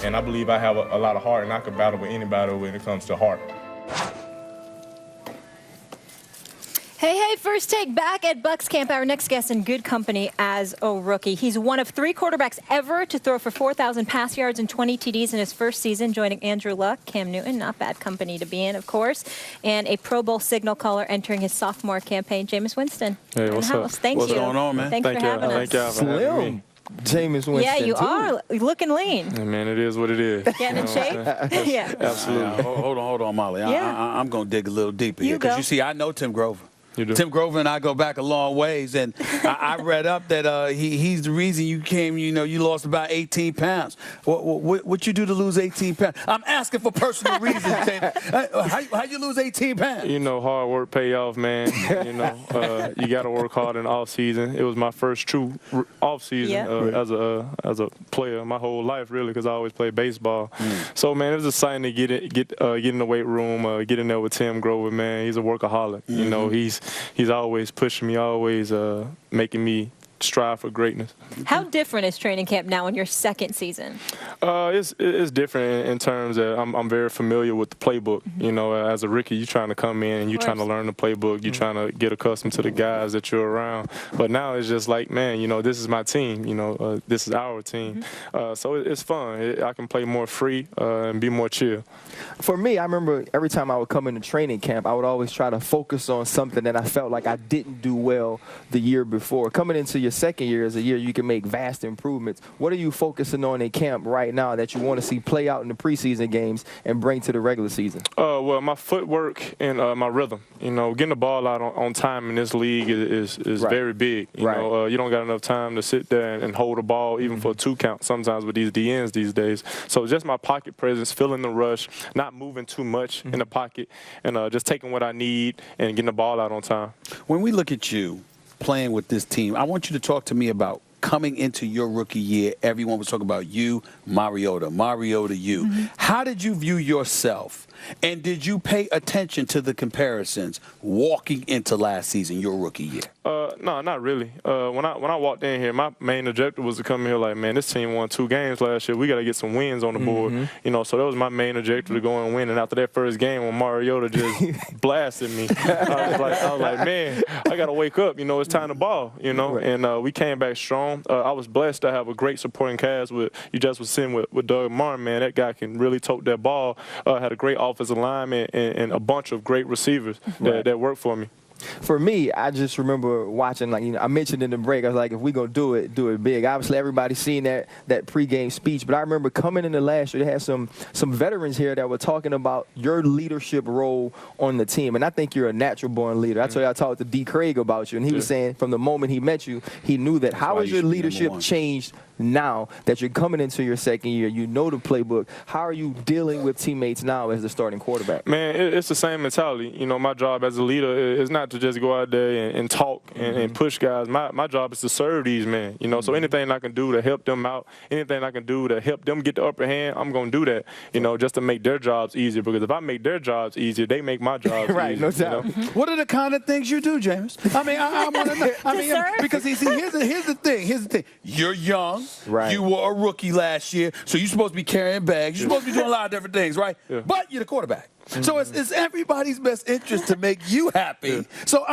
And I believe I have a lot of heart, and I can battle with anybody when it comes to heart. Hey, First Take back at Bucks Camp. Our next guest in good company as a rookie. He's one of 3 quarterbacks ever to throw for 4,000 pass yards and 20 TDs in his first season, joining Andrew Luck, Cam Newton, not bad company to be in, of course, and a Pro Bowl signal caller entering his sophomore campaign, Jameis Winston. Hey, what's up? Thank What's you. going on, man? Thanks for having us. Thank y'all for having me. Jameis Winston, Yeah, you too. are looking lean. Hey, man, it is what it is. Getting in shape? Yeah. Absolutely. Hold on, Molly. Yeah. I'm going to dig a little deeper here. You go. Because, you see, I know Tim Grover. You do? Tim Grover and I go back a long ways, and I read up that he's the reason you came, you lost about 18 pounds. What you do to lose 18 pounds? I'm asking for personal reasons, Jameis. How you lose 18 pounds? Hard work pay off, man. You got to work hard in the off season. It was my first true off season as a player my whole life, really, because I always played baseball. So, man, it was exciting to get in the weight room, get in there with Tim Grover, man. He's a workaholic. He's always pushing me, always making me strive for greatness. How different is training camp now in your second season? It's different in terms that I'm very familiar with the playbook. As a rookie, you're trying to come in and you're trying to learn the playbook. You're trying to get accustomed to the guys that you're around. But now it's just like, man, this is my team. This is our team. So it's fun. I can play more free and be more chill. For me, I remember every time I would come into training camp, I would always try to focus on something that I felt like I didn't do well the year before. Coming into your second year is a year you can make vast improvements. What are you focusing on in camp right now that you want to see play out in the preseason games and bring to the regular season? Well, my footwork and my rhythm. Getting the ball out on time in this league is very big. You don't got enough time to sit there and hold the ball even for a 2 count sometimes with these DNs these days. So just my pocket presence, feeling the rush, not moving too much in the pocket, and just taking what I need and getting the ball out on time. When we look at you playing with this team, I want you to talk to me about coming into your rookie year. Everyone was talking about you, Mariota, you. How did you view yourself? And did you pay attention to the comparisons walking into last season, your rookie year? No, not really. When I walked in here, my main objective was to come here like, man, this team won 2 games last year. We got to get some wins on the board. So that was my main objective, to go and win. And after that first game, when Mariota just blasted me, I was like, man, I got to wake up. It's time to ball. And we came back strong. I was blessed to have a great supporting cast with you just was sitting with Doug Martin, man. That guy can really tote that ball. Had a great offensive lineman and a bunch of great receivers that worked for me. For me, I just remember watching, I mentioned in the break, I was like, if we going to do it big. Obviously, everybody's seen that pregame speech, but I remember coming into last year, they had some veterans here that were talking about your leadership role on the team, and I think you're a natural-born leader. I told you I talked to D. Craig about you, and he was saying from the moment he met you, he knew that. How has your leadership changed now that you're coming into your second year? You know the playbook. How are you dealing with teammates now as the starting quarterback? Man, it's the same mentality. My job as a leader is not to just go out there and talk and push guys. My job is to serve these men. So anything I can do to help them out, anything I can do to help them get the upper hand, I'm going to do that, just to make their jobs easier. Because if I make their jobs easier, they make my jobs right, easier. No doubt. What are the kind of things you do, James? I want to know. Because here's the thing. You're young. Right. You were a rookie last year, so you're supposed to be carrying bags. You're supposed to be doing a lot of different things, right? Yeah. But you're the quarterback. So it's everybody's best interest to make you happy. Yeah. So,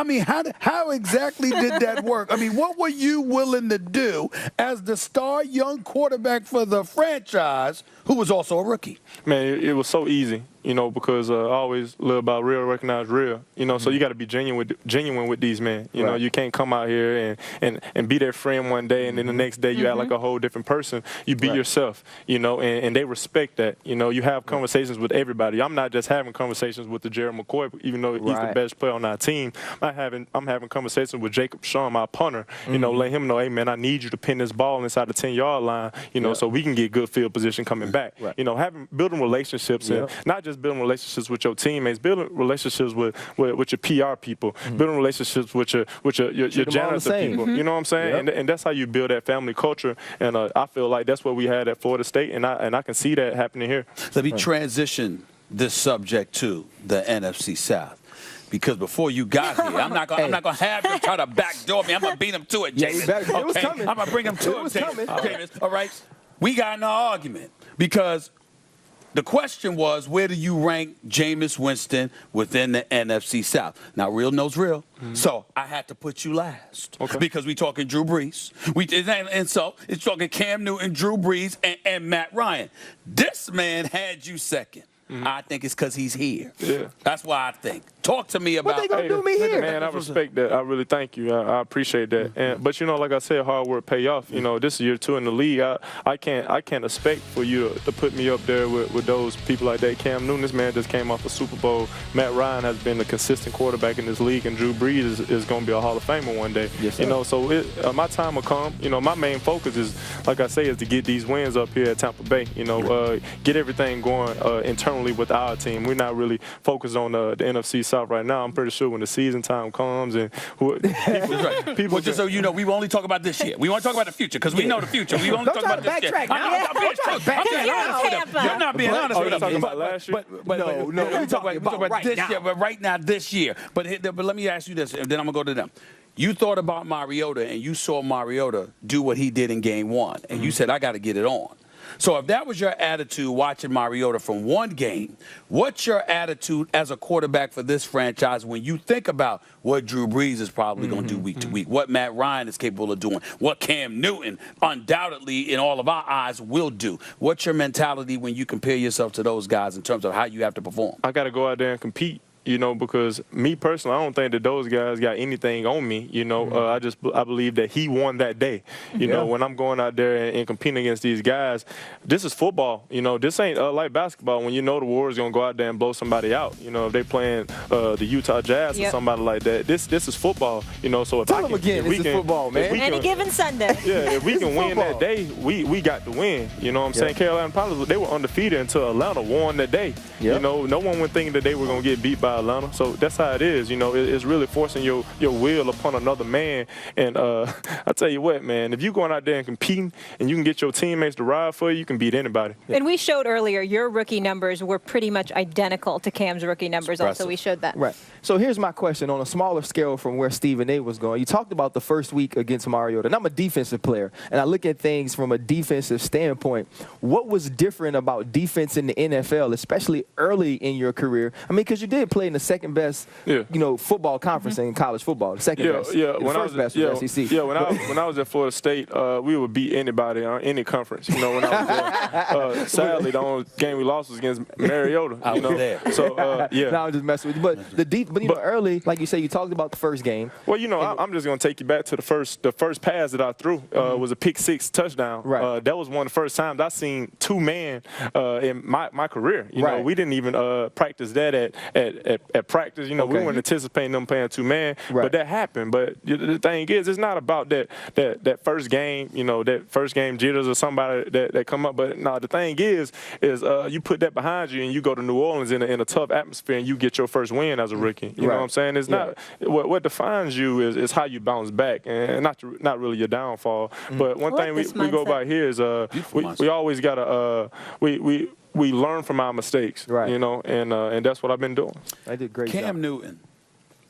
how exactly did that work? What were you willing to do as the star young quarterback for the franchise who was also a rookie? Man, it was so easy. Because I always live by real, recognize real. So you got to be genuine with these men. You can't come out here and be their friend one day and then the next day you act like a whole different person. You be yourself, and they respect that. You have conversations with everybody. I'm not just having conversations with the Jared McCoy, even though he's the best player on our team. I'm having conversations with Jacob Shaw, my punter. Let him know, hey, man, I need you to pin this ball inside the 10-yard line, so we can get good field position coming back. Building relationships and not just building relationships with your teammates, building relationships with your PR people, building relationships with your janitor people. You know what I'm saying? And that's how you build that family culture. And I feel like that's what we had at Florida State, and I can see that happening here. Let me transition this subject to the NFC South. Because before you got here, I'm not gonna have you try to backdoor me. I'm gonna beat him to it, James. It was coming. I'm gonna bring him to it, James. All right. We got in an argument because the question was, where do you rank Jameis Winston within the NFC South? Now, real knows real. So I had to put you last because we talking Drew Brees. And so it's talking Cam Newton, Drew Brees, and Matt Ryan. This man had you second. I think it's because he's here. Yeah. That's why I think. Talk to me about What they gonna do me here? Man, I respect that. I really thank you. I appreciate that. But like I said, hard work pay off. This is year 2 in the league. I can't expect for you to put me up there with those people like that. Cam Newton, this man just came off a Super Bowl. Matt Ryan has been a consistent quarterback in this league, and Drew Brees is going to be a Hall of Famer one day. Yes, sir. So my time will come. My main focus is, like I say, is to get these wins up here at Tampa Bay. Get everything going internally with our team. We're not really focused on the NFC South right now. I'm pretty sure when the season time comes and people just so you know, we only talk about this year. We want to talk about the future because we know the future. We only talk about this year. You're not being honest with us. Talking about last year. No. We talk about this year, but right now, this year. But let me ask you this, and then I'm gonna go to them. You thought about Mariota, and you saw Mariota do what he did in Game 1, and you said, I got to get it on. So if that was your attitude watching Mariota from one game, what's your attitude as a quarterback for this franchise when you think about what Drew Brees is probably going to do week to week, what Matt Ryan is capable of doing, what Cam Newton undoubtedly in all of our eyes will do? What's your mentality when you compare yourself to those guys in terms of how you have to perform? I got to go out there and compete. Because me personally, I don't think that those guys got anything on me. I believe that he won that day. When I'm going out there and competing against these guys, this is football. This ain't like basketball when the Warriors gonna go out there and blow somebody out. If they playing the Utah Jazz or somebody like that, this is football. So if Tell them again, this is football, man. Any given Sunday. Yeah, if we can win that day, we got to win. You know what I'm saying? Carolina Panthers, they were undefeated until Atlanta won that day. No one would think that they were gonna get beat by Atlanta. So that's how it is. It's really forcing your will upon another man. And I tell you what, man, if you're going out there and competing and you can get your teammates to ride for you, you can beat anybody. And we showed earlier your rookie numbers were pretty much identical to Cam's rookie numbers. Also, we showed that. Right. So here's my question on a smaller scale from where Stephen A. was going. You talked about the first week against Mariota, and I'm a defensive player, and I look at things from a defensive standpoint. What was different about defense in the NFL, especially early in your career? I mean, because you did play in the second best, football conference in college football. The second best. When I was best was SEC. Yeah, when I was at Florida State, we would beat anybody on any conference. When I was there. Sadly, the only game we lost was against Mariota. I was there. So Now I'm just messing with you. But early, like you say, you talked about the first game. Well, I'm just gonna take you back to the first pass that I threw was a pick 6 touchdown. Right. That was one of the first times I seen 2 man in my career. We didn't even practice that at practice. We weren't anticipating them playing 2 man, but that happened. But the thing is, it's not about that first game. That first game jitters or somebody that come up. But no, the thing is you put that behind you and you go to New Orleans in a tough atmosphere and you get your first win as a rookie. You know what I'm saying? It's not what defines you is how you bounce back and not really your downfall. But one thing we go by here is we always gotta we learn from our mistakes. And that's what I've been doing. I did great. Cam Newton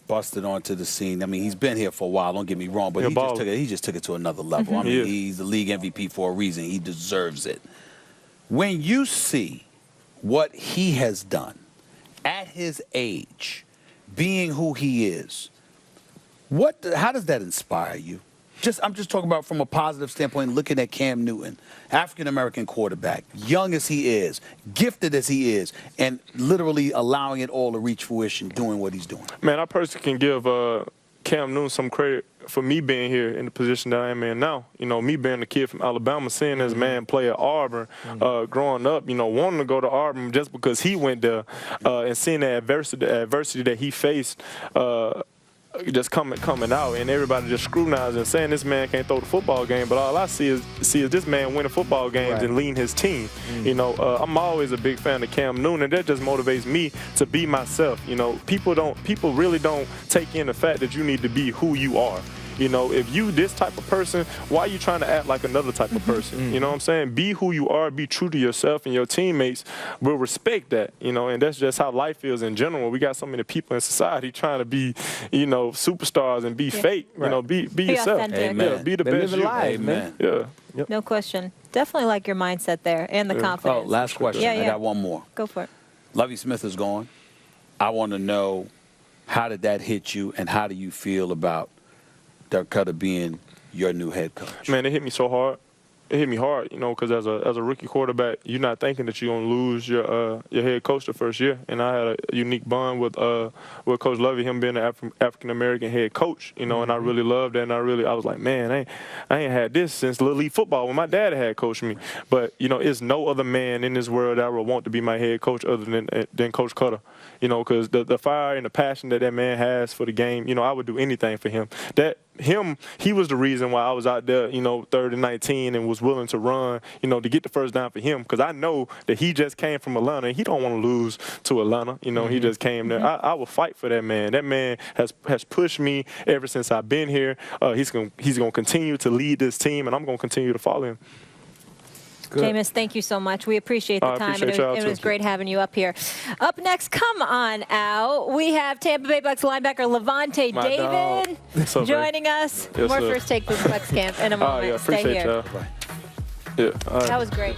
busted onto the scene. I mean, he's been here for a while, don't get me wrong, but he just took it to another level. I mean, he's the league MVP for a reason. He deserves it. When you see what he has done at his age, being who he is, how does that inspire you? I'm just talking about from a positive standpoint, looking at Cam Newton, African-American quarterback, young as he is, gifted as he is, and literally allowing it all to reach fruition, doing what he's doing. Man, I personally can give Cam Newton some credit for me being here in the position that I am in now. Me being a kid from Alabama, seeing this man play at Auburn, growing up, wanting to go to Auburn just because he went there, and seeing the adversity that he faced, just coming out, and everybody just scrutinizing and saying this man can't throw the football game. But all I see is this man winning football games and leading his team. I'm always a big fan of Cam Newton, and that just motivates me to be myself. People really don't take in the fact that you need to be who you are. You know, if you this type of person, why are you trying to act like another type of person? You know what I'm saying? Be who you are, be true to yourself, and your teammates will respect that, you know, and that's just how life is in general. We got so many people in society trying to be, you know, superstars and be fake. You know, be yourself. Authentic. Yeah, be the best you. Amen. Yeah. Yep. No question. Definitely like your mindset there and the confidence. Oh, last question. Yeah, I got one more. Go for it. Lovie Smith is gone. I want to know, how did that hit you, and how do you feel about Dirk Cutter being your new head coach? Man, it hit me so hard. It hit me hard, you know, because as a rookie quarterback, you're not thinking that you're gonna lose your head coach the first year. And I had a unique bond with Coach Lovie, him being an African American head coach, you know, and I really loved that. And I was like, man, I ain't had this since Little League football when my dad had coached me. But you know, it's no other man in this world that I would want to be my head coach other than Coach Cutter, you know, because the fire and the passion that man has for the game, you know, I would do anything for him. He was the reason why I was out there, you know, 3rd and 19 and was willing to run, you know, to get the first down for him, because I know that he just came from Atlanta and he don't want to lose to Atlanta. You know, he just came there. I will fight for that man. That man has pushed me ever since I've been here. He's gonna continue to lead this team, and I'm gonna continue to follow him. Good. Jameis, thank you so much. We appreciate the time. It was great having you up here. Up next, come on out. We have Tampa Bay Bucks linebacker Levante David joining us. Yes, More sir. First Take Bucks Camp in a moment. Yeah, Stay here. Yeah, That was great.